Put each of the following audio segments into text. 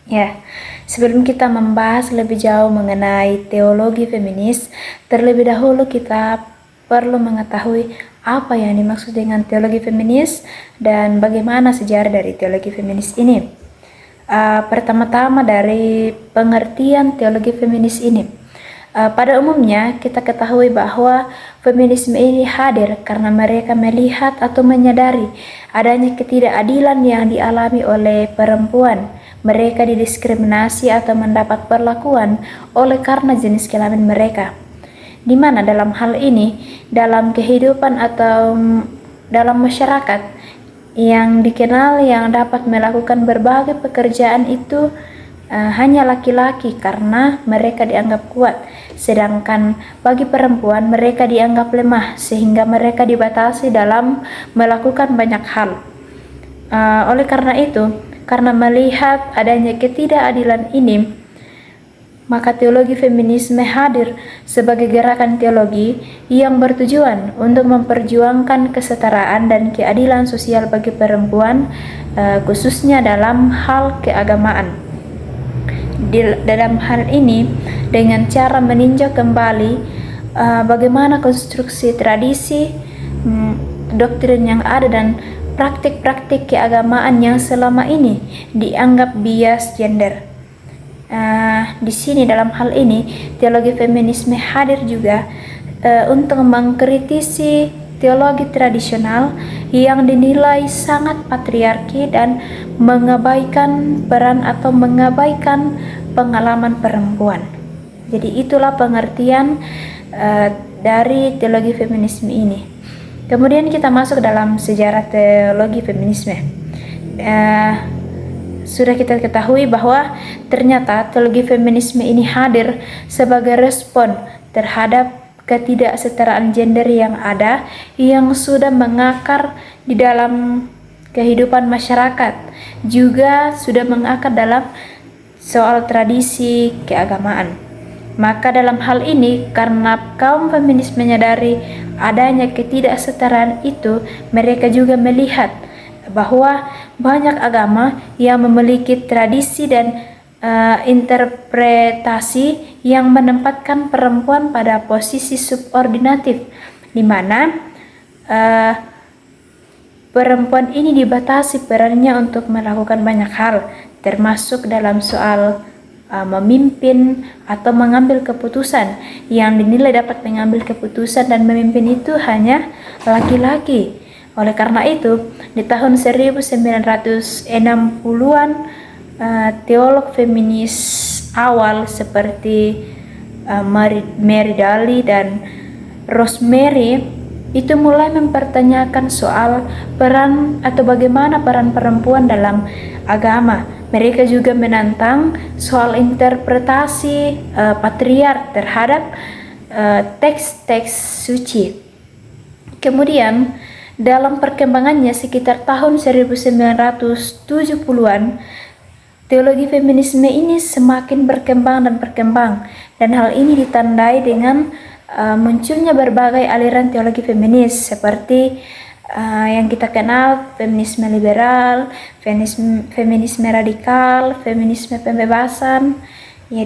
Ya, sebelum kita membahas lebih jauh mengenai teologi feminis, terlebih dahulu kita perlu mengetahui apa yang dimaksud dengan teologi feminis dan bagaimana sejarah dari teologi feminis ini. Pertama-tama dari pengertian teologi feminis ini. Pada umumnya kita ketahui bahwa feminisme ini hadir karena mereka melihat atau menyadari adanya ketidakadilan yang dialami oleh perempuan. Mereka didiskriminasi atau mendapat perlakuan oleh karena jenis kelamin mereka. Di mana dalam hal ini, dalam kehidupan atau dalam masyarakat yang dikenal yang dapat melakukan berbagai pekerjaan itu hanya laki-laki karena mereka dianggap kuat, sedangkan bagi perempuan mereka dianggap lemah sehingga mereka dibatasi dalam melakukan banyak hal. Oleh karena itu, karena melihat adanya ketidakadilan ini, maka teologi feminisme hadir sebagai gerakan teologi yang bertujuan untuk memperjuangkan kesetaraan dan keadilan sosial bagi perempuan, khususnya dalam hal keagamaan. Dalam hal ini, dengan cara meninjau kembali bagaimana konstruksi tradisi, doktrin yang ada dan praktik-praktik keagamaan yang selama ini dianggap bias gender. Di sini dalam hal ini teologi feminisme hadir juga untuk mengkritisi teologi tradisional yang dinilai sangat patriarki dan mengabaikan peran atau mengabaikan pengalaman perempuan. Jadi itulah pengertian dari teologi feminisme ini. Kemudian kita masuk dalam sejarah teologi feminisme. Sudah kita ketahui bahwa ternyata teologi feminisme ini hadir sebagai respon terhadap ketidaksetaraan gender yang ada, yang sudah mengakar di dalam kehidupan masyarakat, juga sudah mengakar dalam soal tradisi keagamaan. Maka dalam hal ini, karena kaum feminis menyadari adanya ketidaksetaraan itu, mereka juga melihat bahwa banyak agama yang memiliki tradisi dan interpretasi yang menempatkan perempuan pada posisi subordinatif, di mana perempuan ini dibatasi perannya untuk melakukan banyak hal, termasuk dalam soal memimpin atau mengambil keputusan, yang dinilai dapat mengambil keputusan dan memimpin itu hanya laki-laki. Oleh karena itu, di tahun 1960-an, teolog feminis awal seperti Mary Daly dan Rosemary itu mulai mempertanyakan soal peran atau bagaimana peran perempuan dalam agama. Mereka juga menantang soal interpretasi patriark terhadap teks-teks suci. Kemudian dalam perkembangannya sekitar tahun 1970-an, teologi feminisme ini semakin berkembang dan hal ini ditandai dengan munculnya berbagai aliran teologi feminis seperti yang kita kenal feminisme liberal, feminisme radikal, feminisme pembebasan. Ya,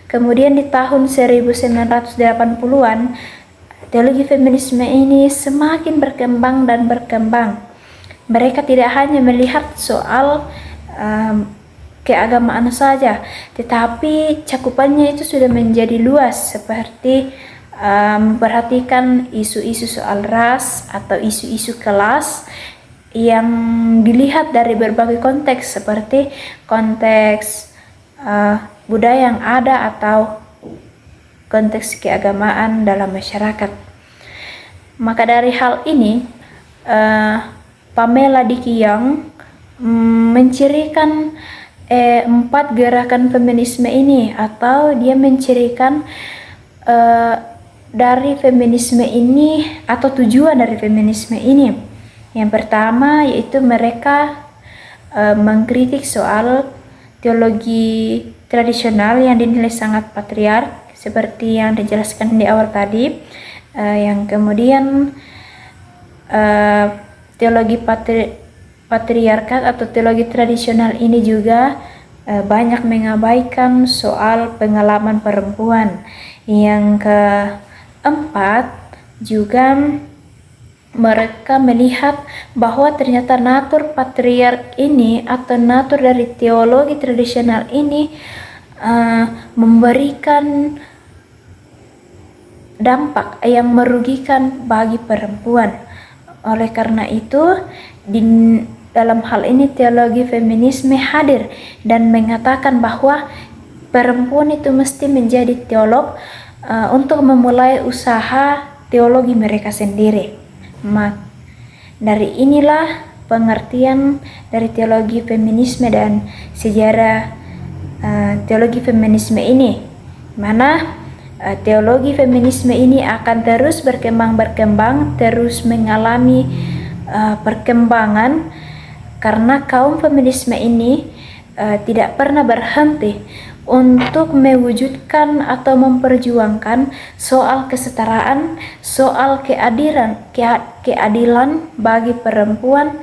kemudian di tahun 1980-an teologi feminisme ini semakin berkembang. Mereka tidak hanya melihat soal keagamaan saja, tetapi cakupannya itu sudah menjadi luas, seperti memperhatikan isu-isu soal ras atau isu-isu kelas yang dilihat dari berbagai konteks, seperti konteks budaya yang ada atau konteks keagamaan dalam masyarakat. Maka dari hal ini, Pamela Dickey Young mencirikan 4 gerakan feminisme ini, atau dia mencirikan dari feminisme ini atau tujuan dari feminisme ini. Yang pertama yaitu mereka mengkritik soal teologi tradisional yang dinilai sangat patriark seperti yang dijelaskan di awal tadi, yang kemudian teologi patriarkat atau teologi tradisional ini juga banyak mengabaikan soal pengalaman perempuan. Yang keempat, juga mereka melihat bahwa ternyata natur patriark ini atau natur dari teologi tradisional ini memberikan dampak yang merugikan bagi perempuan. Oleh karena itu, dalam hal ini teologi feminisme hadir dan mengatakan bahwa perempuan itu mesti menjadi teolog untuk memulai usaha teologi mereka sendiri. Dari inilah pengertian dari teologi feminisme dan sejarah teologi feminisme ini, mana teologi feminisme ini akan terus berkembang, terus mengalami perkembangan, karena kaum feminisme ini tidak pernah berhenti untuk mewujudkan atau memperjuangkan soal kesetaraan, soal keadilan bagi perempuan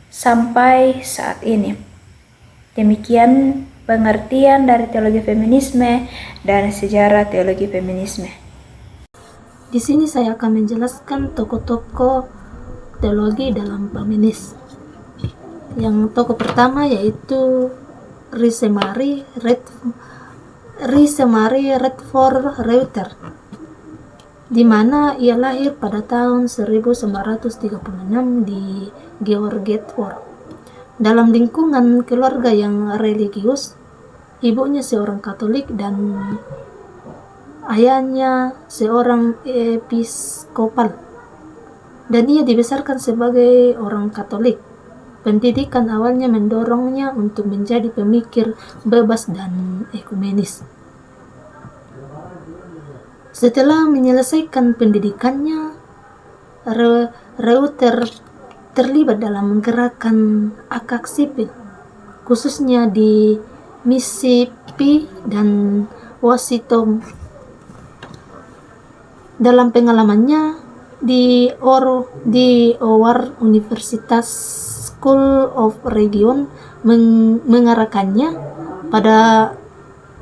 sampai saat ini. Demikian pengertian dari teologi feminisme dan sejarah teologi feminisme. Di sini saya akan menjelaskan tokoh-tokoh teologi dalam feminis. Yang tokoh pertama yaitu Rosemary Redford Reuter, di mana ia lahir pada tahun 1936 di Georgetown. Dalam lingkungan keluarga yang religius, ibunya seorang Katolik dan ayahnya seorang episkopal, dan ia dibesarkan sebagai orang Katolik. Pendidikan awalnya mendorongnya untuk menjadi pemikir bebas dan ekumenis. Setelah menyelesaikan pendidikannya, Reuter terlibat dalam gerakan hak sipil, khususnya di Mississippi dan Washington. Dalam pengalamannya di Howard Universitas School of Religion mengarahkannya pada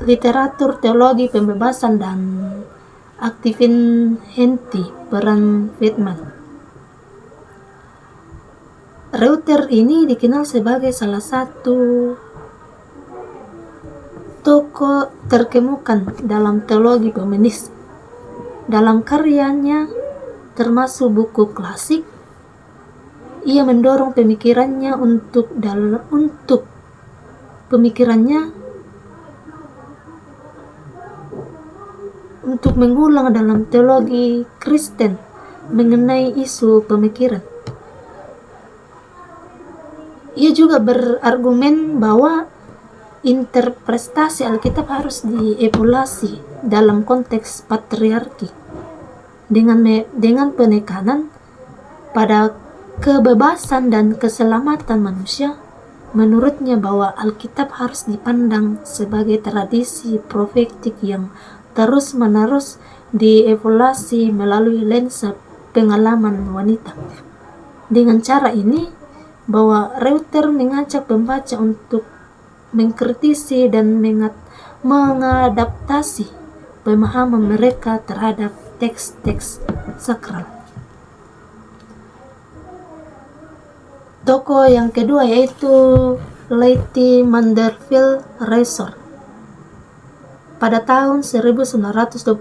literatur teologi pembebasan dan aktivisme anti-peran Vietnam. Reuter ini dikenal sebagai salah satu tokoh terkemuka dalam teologi feminis. Dalam karyanya, termasuk buku klasik, ia mendorong pemikirannya untuk mengulang dalam teologi Kristen mengenai isu pemikiran. Ia juga berargumen bahwa interpretasi Alkitab harus dievaluasi dalam konteks patriarki dengan penekanan pada kebebasan dan keselamatan manusia. Menurutnya bahwa Alkitab harus dipandang sebagai tradisi profetik yang terus-menerus dievaluasi melalui lensa pengalaman wanita. Dengan cara ini, bahwa Reuter mengajak pembaca untuk mengkritisi dan mengadaptasi pemahaman mereka terhadap teks-teks sakral. Tokoh yang kedua yaitu Letty Manderville Razor pada tahun 1929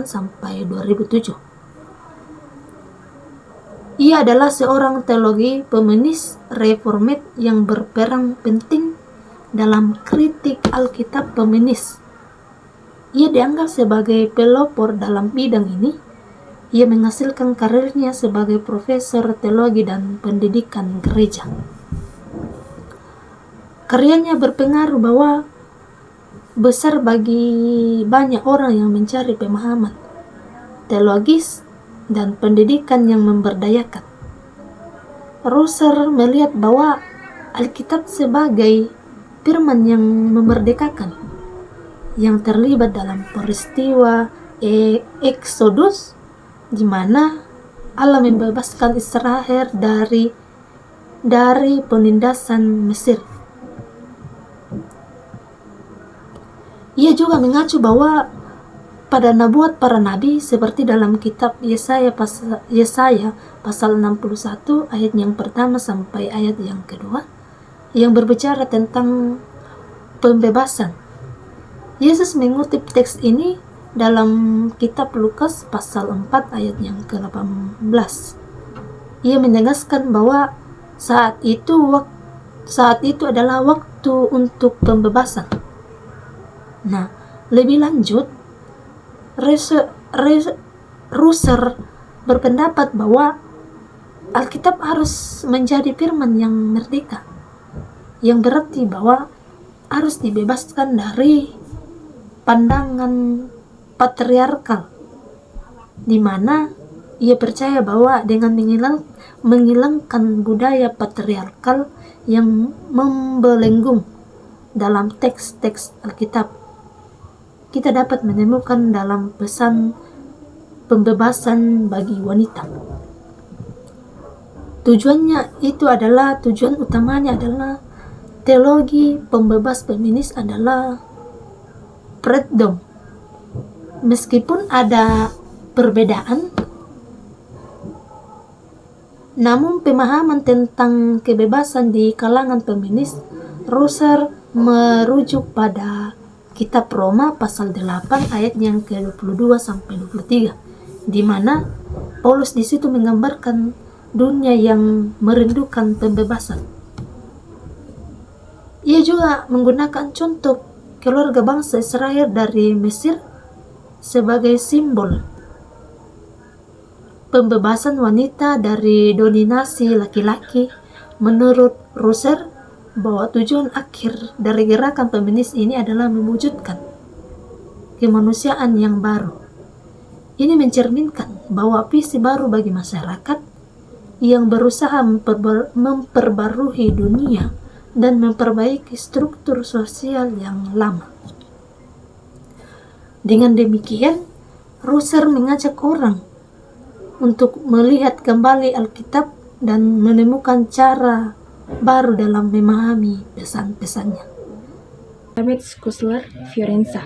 sampai 2007. Ia adalah seorang teologi feminis reformit yang berperan penting dalam kritik Alkitab feminis. Ia dianggap sebagai pelopor dalam bidang ini. Ia menghasilkan karirnya sebagai profesor teologi dan pendidikan gereja. Karyanya berpengaruh bahwa besar bagi banyak orang yang mencari pemahaman teologis dan pendidikan yang memberdayakan. Russell melihat bahwa Alkitab sebagai firman yang memerdekakan, yang terlibat dalam peristiwa Exodus, di mana Allah membebaskan Israel dari dari penindasan Mesir. Ia juga mengacu bahwa pada nabuat para nabi seperti dalam kitab Yesaya pasal 61 ayat yang pertama sampai ayat yang kedua yang berbicara tentang pembebasan. Yesus mengutip teks ini dalam kitab Lukas pasal 4 ayat yang ke-18. Ia menegaskan bahwa saat itu adalah waktu untuk pembebasan. Nah, lebih lanjut, Russer berpendapat bahwa Alkitab harus menjadi firman yang merdeka, yang berarti bahwa harus dibebaskan dari pandangan patriarkal, di mana ia percaya bahwa dengan menghilangkan budaya patriarkal yang membelenggu dalam teks-teks Alkitab, kita dapat menemukan dalam pesan pembebasan bagi wanita. Tujuan utamanya adalah teologi pembebas feminis adalah freedom. Meskipun ada perbedaan, namun pemahaman tentang kebebasan di kalangan feminis, Russer merujuk pada kitab Roma pasal 8 ayat yang ke-22 sampai 23, di mana Paulus di situ menggambarkan dunia yang merindukan pembebasan. Ia juga menggunakan contoh keluarga bangsa Israel dari Mesir sebagai simbol pembebasan wanita dari dominasi laki-laki. Menurut Russer, bahwa tujuan akhir dari gerakan feminis ini adalah mewujudkan kemanusiaan yang baru. Ini mencerminkan bahwa visi baru bagi masyarakat yang berusaha memperbarui dunia dan memperbaiki struktur sosial yang lama. Dengan demikian, Russer mengajak orang untuk melihat kembali Alkitab dan menemukan cara baru dalam memahami pesan-pesannya. Elizabeth Schussler Fiorenza.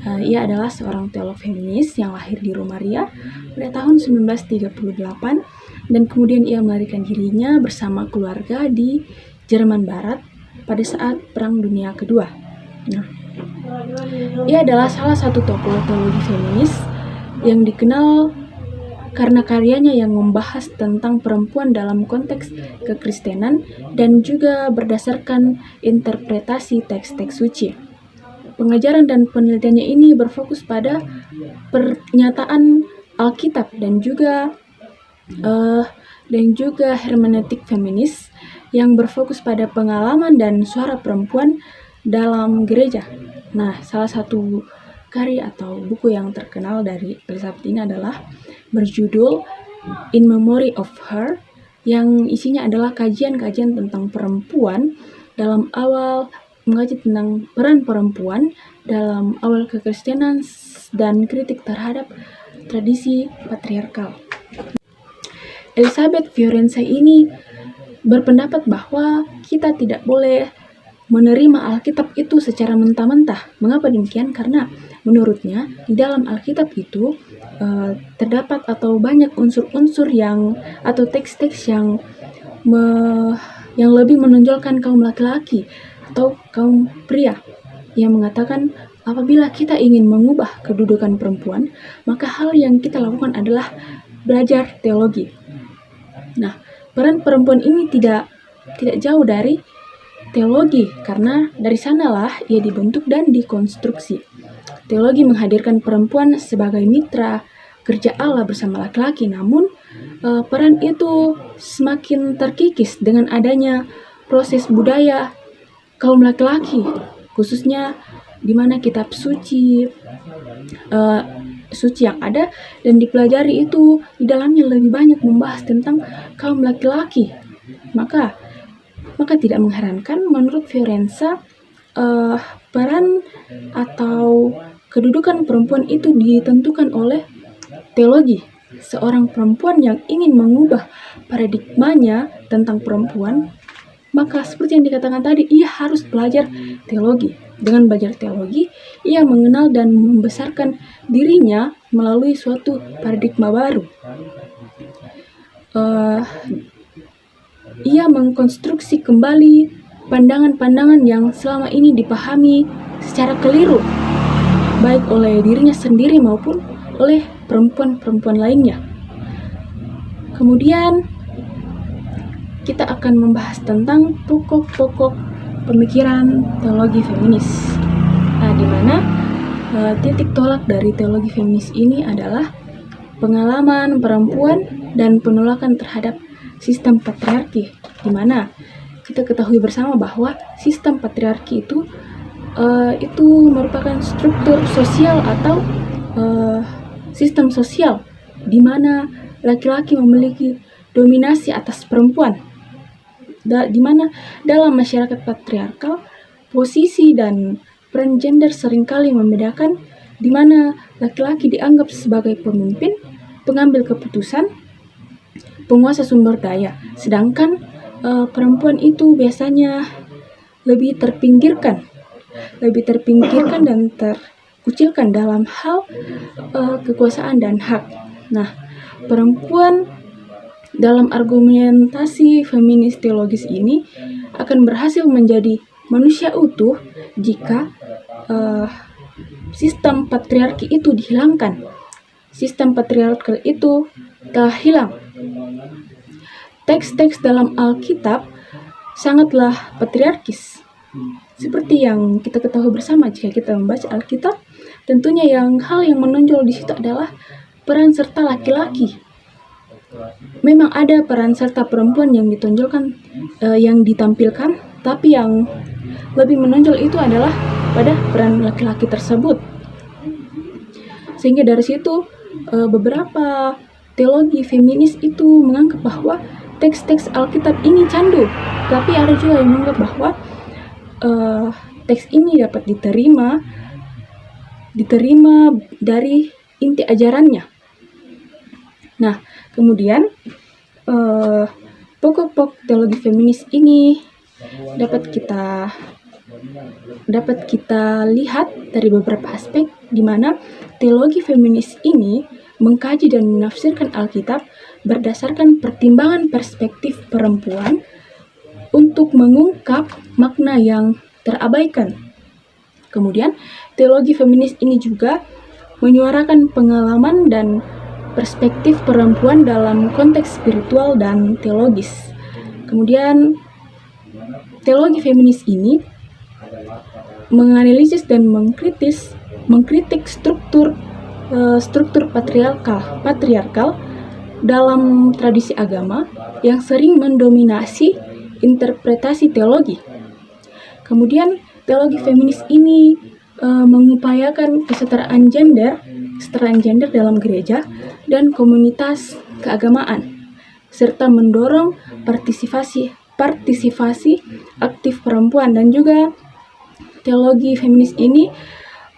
Ia adalah seorang teolog feminis yang lahir di Romaria pada tahun 1938 dan kemudian ia melarikan dirinya bersama keluarga di Jerman Barat pada saat Perang Dunia Kedua. Ia adalah salah satu tokoh teologi feminis yang dikenal karena karyanya yang membahas tentang perempuan dalam konteks kekristenan dan juga berdasarkan interpretasi teks-teks suci. Pengajaran dan penelitiannya ini berfokus pada pernyataan Alkitab dan juga hermeneutik feminis yang berfokus pada pengalaman dan suara perempuan dalam gereja. Nah, salah satu karya atau buku yang terkenal dari Elizabeth ini adalah berjudul In Memory of Her, yang isinya adalah kajian-kajian tentang perempuan dalam awal mengkaji tentang peran perempuan dalam awal kekristenan dan kritik terhadap tradisi patriarkal. Elizabeth Fiorenza ini berpendapat bahwa kita tidak boleh menerima Alkitab itu secara mentah-mentah. Mengapa demikian? Karena menurutnya di dalam Alkitab itu terdapat atau banyak unsur-unsur atau teks-teks yang lebih menonjolkan kaum laki-laki atau kaum pria, yang mengatakan apabila kita ingin mengubah kedudukan perempuan, maka hal yang kita lakukan adalah belajar teologi. Nah, peran perempuan ini tidak jauh dari teologi, karena dari sanalah ia dibentuk dan dikonstruksi. Teologi menghadirkan perempuan sebagai mitra kerja Allah bersama laki-laki, namun peran itu semakin terkikis dengan adanya proses budaya kaum laki-laki, khususnya di mana kitab suci yang ada dan dipelajari itu di dalamnya lebih banyak membahas tentang kaum laki-laki. Maka tidak mengherankan menurut Fiorenza peran atau kedudukan perempuan itu ditentukan oleh teologi. Seorang perempuan yang ingin mengubah paradigmanya tentang perempuan, maka seperti yang dikatakan tadi, ia harus belajar teologi. Dengan belajar teologi, ia mengenal dan membesarkan dirinya melalui suatu paradigma baru. Ia mengkonstruksi kembali pandangan-pandangan yang selama ini dipahami secara keliru, baik oleh dirinya sendiri maupun oleh perempuan-perempuan lainnya. Kemudian kita akan membahas tentang pokok-pokok pemikiran teologi feminis. Nah, di mana titik tolak dari teologi feminis ini adalah pengalaman perempuan dan penolakan terhadap sistem patriarki, di mana kita ketahui bersama bahwa sistem patriarki itu merupakan struktur sosial atau sistem sosial di mana laki-laki memiliki dominasi atas perempuan. Di mana dalam masyarakat patriarkal, posisi dan peran gender seringkali membedakan, di mana laki-laki dianggap sebagai pemimpin, pengambil keputusan, penguasa sumber daya, sedangkan perempuan itu biasanya lebih terpinggirkan dan terkucilkan dalam hal kekuasaan dan hak. Nah, perempuan dalam argumentasi feminis teologis ini akan berhasil menjadi manusia utuh jika sistem patriarki itu dihilangkan. Sistem patriarkal itu telah hilang. Teks-teks dalam Alkitab sangatlah patriarkis. Seperti yang kita ketahui bersama jika kita membaca Alkitab, tentunya hal yang menonjol di situ adalah peran serta laki-laki. Memang ada peran serta perempuan yang ditonjolkan, yang ditampilkan, tapi yang lebih menonjol itu adalah pada peran laki-laki tersebut. Sehingga dari situ beberapa teologi feminis itu menganggap bahwa teks-teks Alkitab ini candu, tapi ada juga yang menganggap bahwa teks ini dapat diterima dari inti ajarannya. Nah, kemudian pokok-pokok teologi feminis ini dapat kita lihat dari beberapa aspek, di mana teologi feminis ini mengkaji dan menafsirkan Alkitab berdasarkan pertimbangan perspektif perempuan untuk mengungkap makna yang terabaikan. Kemudian, teologi feminis ini juga menyuarakan pengalaman dan perspektif perempuan dalam konteks spiritual dan teologis. Kemudian, teologi feminis ini menganalisis dan mengkritik struktur patriarkal dalam tradisi agama yang sering mendominasi interpretasi teologi. Kemudian, teologi feminis ini mengupayakan kesetaraan gender dalam gereja dan komunitas keagamaan, serta mendorong partisipasi aktif perempuan. Dan juga teologi feminis ini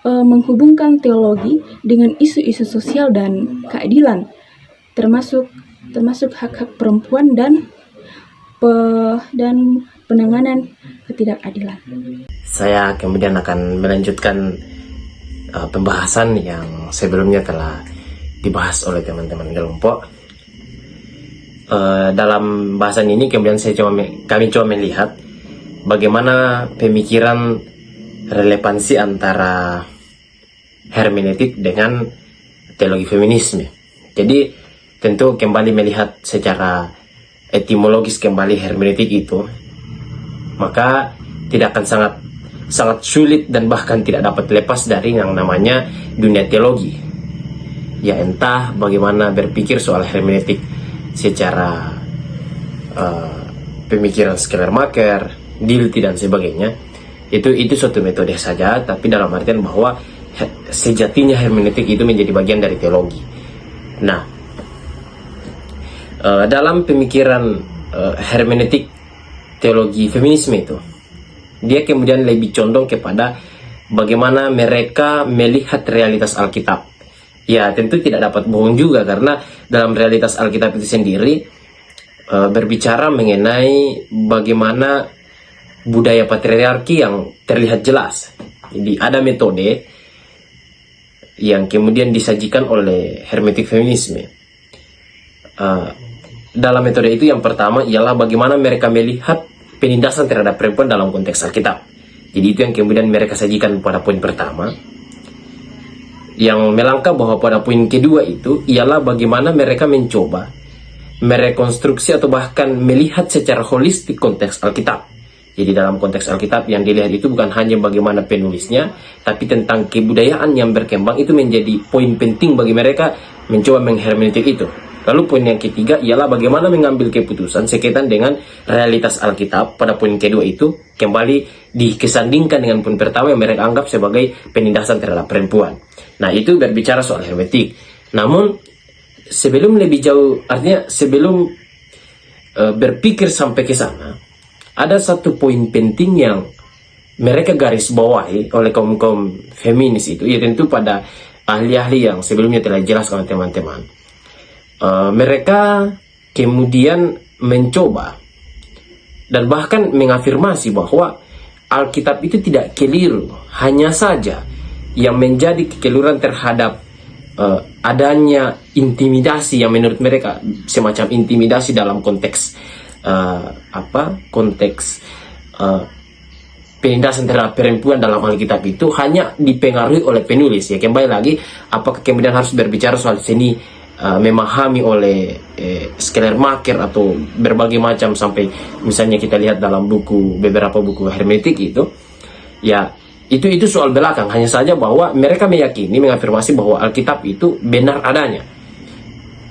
menghubungkan teologi dengan isu-isu sosial dan keadilan, termasuk hak-hak perempuan dan penanganan ketidakadilan. Saya kemudian akan melanjutkan pembahasan yang sebelumnya telah dibahas oleh teman-teman kelompok. Dalam bahasan ini kemudian kami coba melihat bagaimana pemikiran relevansi antara hermeneutik dengan teologi feminisme. Jadi tentu kembali melihat secara etimologis kembali hermeneutik itu, maka tidak akan sangat sulit dan bahkan tidak dapat lepas dari yang namanya dunia teologi. Ya, entah bagaimana berpikir soal hermeneutik secara pemikiran Schleiermacher, Dilthey dan sebagainya, itu suatu metode saja, tapi dalam artian bahwa sejatinya hermeneutik itu menjadi bagian dari teologi. Nah, dalam pemikiran hermeneutik teologi feminisme itu, dia kemudian lebih condong kepada bagaimana mereka melihat realitas Alkitab. Ya, tentu tidak dapat bohong juga, karena dalam realitas Alkitab itu sendiri berbicara mengenai bagaimana budaya patriarki yang terlihat jelas. Jadi ada metode yang kemudian disajikan oleh hermeneutik feminisme. Dalam metode itu yang pertama ialah bagaimana mereka melihat penindasan terhadap perempuan dalam konteks Alkitab. Jadi itu yang kemudian mereka sajikan pada poin pertama. Yang melangkah bahwa pada poin kedua itu ialah bagaimana mereka mencoba merekonstruksi atau bahkan melihat secara holistik konteks Alkitab. Jadi dalam konteks Alkitab yang dilihat itu bukan hanya bagaimana penulisnya, tapi tentang kebudayaan yang berkembang. Itu menjadi poin penting bagi mereka mencoba menghermeneutik itu. Lalu poin yang ketiga ialah bagaimana mengambil keputusan sekaitan dengan realitas Alkitab. Pada poin kedua itu kembali dikesandingkan dengan poin pertama yang mereka anggap sebagai penindasan terhadap perempuan. Nah, itu berbicara soal hermeneutik. Namun sebelum lebih jauh, artinya sebelum berpikir sampai ke sana, ada satu poin penting yang mereka garis bawahi oleh kaum feminis itu, ya tentu pada ahli-ahli yang sebelumnya telah jelaskan teman-teman. Mereka kemudian mencoba dan bahkan mengafirmasi bahwa Alkitab itu tidak keliru, hanya saja yang menjadi kekeliruan terhadap adanya intimidasi yang menurut mereka semacam intimidasi dalam konteks penindasan terhadap perempuan dalam Alkitab itu hanya dipengaruhi oleh penulis. Ya, kembali lagi, apakah kemudian harus berbicara soal seni memahami oleh Schleiermacher atau berbagai macam, sampai misalnya kita lihat dalam beberapa buku hermeneutik itu, ya itu soal belakang. Hanya saja bahwa mereka meyakini, mengafirmasi bahwa Alkitab itu benar adanya.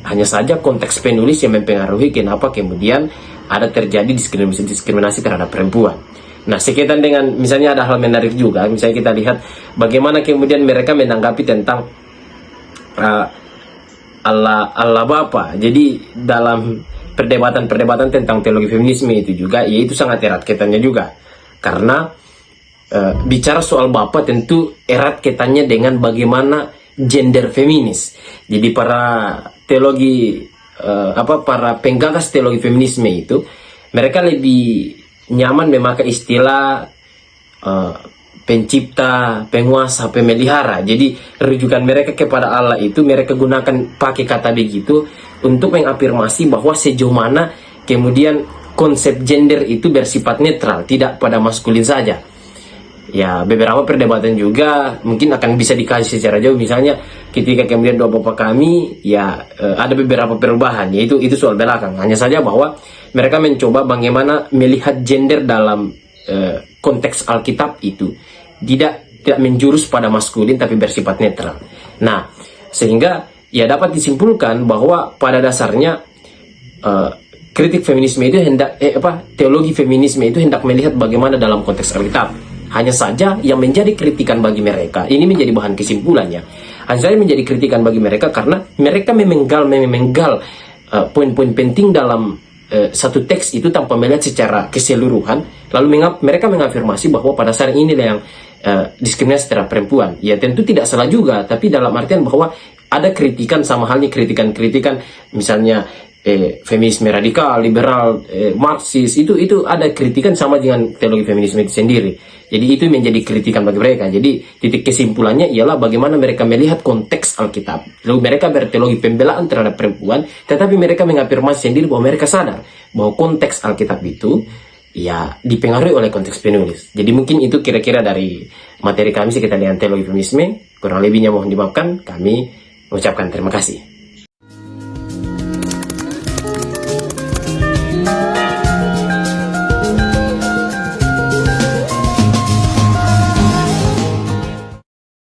Hanya saja konteks penulis yang mempengaruhi kenapa kemudian ada terjadi diskriminasi terhadap perempuan. Nah, sekaitan dengan misalnya ada hal menarik juga, misalnya kita lihat bagaimana kemudian mereka menanggapi tentang Allah Bapa. Jadi dalam perdebatan tentang teologi feminisme itu juga, ya itu sangat erat kaitannya juga. Karena bicara soal Bapa tentu erat kaitannya dengan bagaimana gender feminis. Jadi para teologi para penggagas teologi feminisme itu, mereka lebih nyaman memakai istilah pencipta, penguasa, pemelihara. Jadi rujukan mereka kepada Allah itu mereka gunakan pakai kata begitu untuk mengafirmasi bahwa sejauh mana kemudian konsep gender itu bersifat netral, tidak pada maskulin saja. Ya, beberapa perdebatan juga mungkin akan bisa dikaji secara jauh. Misalnya ketika kemudian doa Bapa kami, ya ada beberapa perubahan, yaitu itu soal belakang. Hanya saja bahwa mereka mencoba bagaimana melihat gender dalam konteks Alkitab itu tidak menjurus pada maskulin tapi bersifat netral. Nah, sehingga ya dapat disimpulkan bahwa pada dasarnya kritik feminisme itu teologi feminisme itu hendak melihat bagaimana dalam konteks Alkitab. Hanya saja yang menjadi kritikan bagi mereka, ini menjadi bahan kesimpulannya, hanya saja menjadi kritikan bagi mereka karena mereka memenggal poin-poin penting dalam satu teks itu tanpa melihat secara keseluruhan. Lalu mereka mengafirmasi bahwa pada saat inilah yang diskriminasi terhadap perempuan. Ya tentu tidak salah juga, tapi dalam artian bahwa ada kritikan, sama halnya kritikan misalnya feminisme radikal, liberal, marxis, itu ada kritikan sama dengan teologi feminisme itu sendiri. Jadi itu menjadi kritikan bagi mereka. Jadi titik kesimpulannya ialah bagaimana mereka melihat konteks Alkitab. Lalu mereka berteologi pembelaan terhadap perempuan, tetapi mereka mengafirmasi sendiri bahwa mereka sadar bahwa konteks Alkitab itu ya dipengaruhi oleh konteks penulis. Jadi mungkin itu kira-kira dari materi kami sekitar dengan teologi feminisme. Kurang lebihnya mohon dimaafkan. Kami mengucapkan terima kasih.